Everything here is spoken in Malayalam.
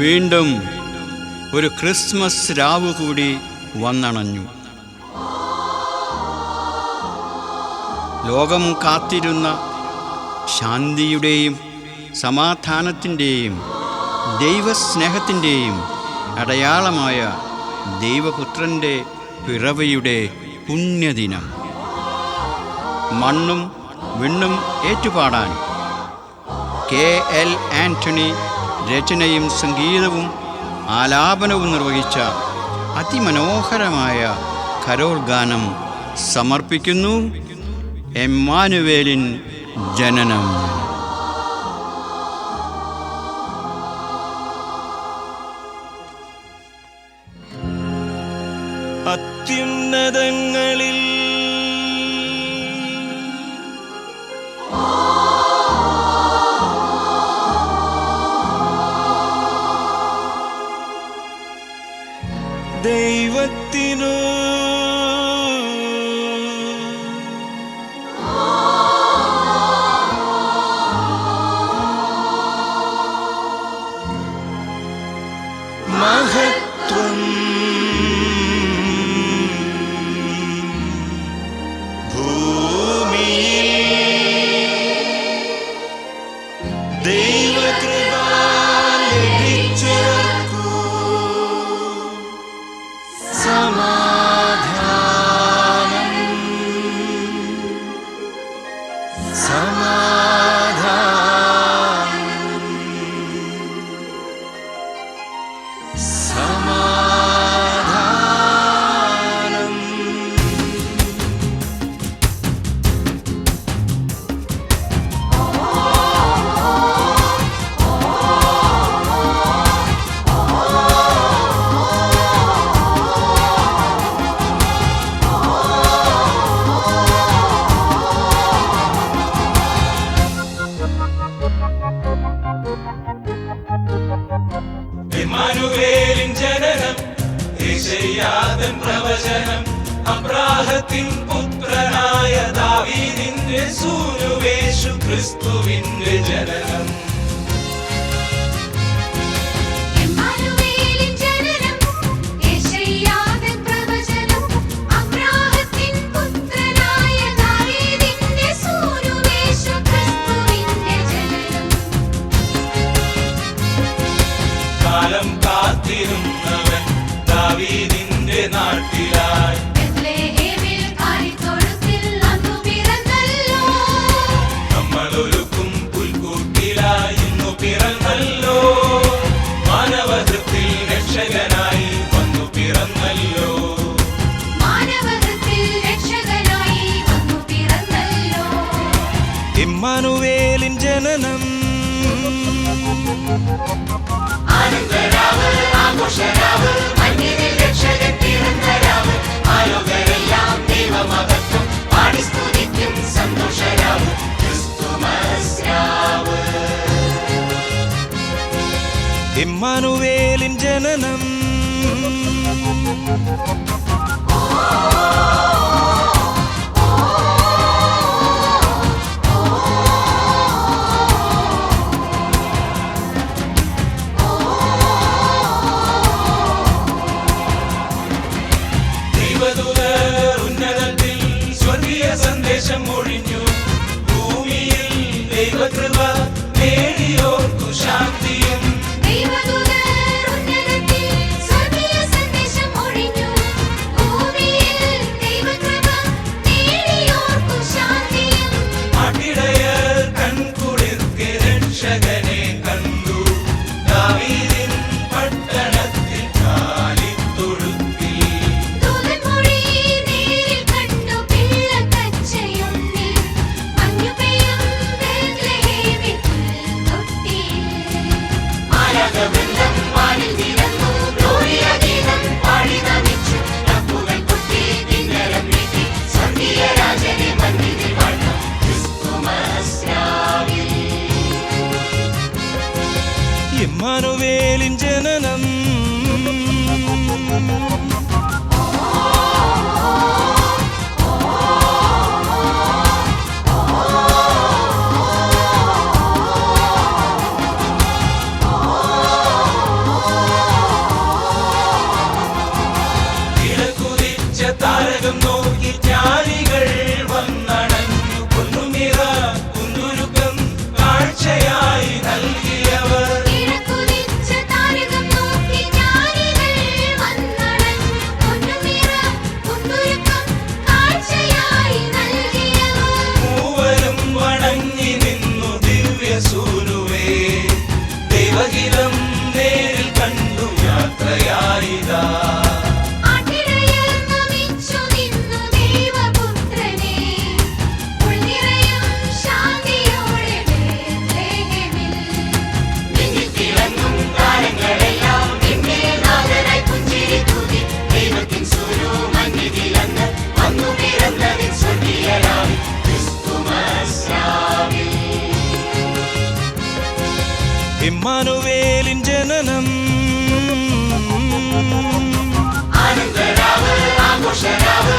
വീണ്ടും ഒരു ക്രിസ്മസ് രാവ് കൂടി വന്നണഞ്ഞു. ലോകം കാത്തിരുന്ന ശാന്തിയുടെയും സമാധാനത്തിൻ്റെയും ദൈവസ്നേഹത്തിൻ്റെയും അടയാളമായ ദൈവപുത്രൻ്റെ പിറവിയുടെ പുണ്യദിനം. മണ്ണും വിണ്ണും ഏറ്റുപാടാൻ KL ആൻ്റണി രചനയും സംഗീതവും ആലാപനവും നിർവഹിച്ച അതിമനോഹരമായ കരോൾ ഗാനം സമർപ്പിക്കുന്നു. എമ്മാനുവേലിൻ ജനനം. അത്യുന്നതങ്ങളിൽ ദൈവത്തിനു മഹത്വം. ഭൂമിയിൽ ദൈവകൃപ ലഭിച്ചവർക്കു സമാധാനം, സമാധാനം, സമാധാനം. ഇമ്മാനുവേലിൻ ജനനം, യെശയ്യാവിൻ പ്രവചനം, അബ്രാഹത്തിൻ പുത്രനായ ദാവീദിന്റെ സൂനുവേശു ക്രിസ്തുവിന്റെ ജനനം. കാലം കാത്തിരുന്നവൻ ദാവീദിന്റെ നാട്ടിലായി നമ്മളൊരുക്കും പുൽക്കൂട്ടിലായി ഇന്നു പിറന്നല്ലോ. മാനവഹൃത്തിൽ രക്ഷകനായി വന്നു പിറന്നല്ലോ. ഇമ്മാനുവേലിൻ ജനനം ആഘോഷരാവ്, മഞ്ഞിൽ രക്ഷകൻ പിറന്നരാവ്, ആലോകരെല്ലാം ദൈവമഹത്വം പാടി സ്തുതിക്കും സന്തോഷരാവ്, ക്രിസ്തുമസ് രാവ്. ഇമ്മാനുവേലിൻ ജനനം ഉന്നതത്തിൽ സ്വർഗീയ സന്ദേശം ഒഴിഞ്ഞു. ഭൂമിയിൽ ദൈവകൃപ നേടിയോർക്കു ശാന്തിയും. ആട്ടിടയർ കൺകുളിർക്കെ രക്ഷകനെ കണ്ടു. ദാവീദിൻ പട്ടണത്തിൽ കാലിത്തൊഴുത്തിൽ ഇമ്മാനുവേലിൻ ജനനം ഇമ്മാനുവേലിൻ ജനനം ആനന്ദരാവ് ആഘോഷരാവ്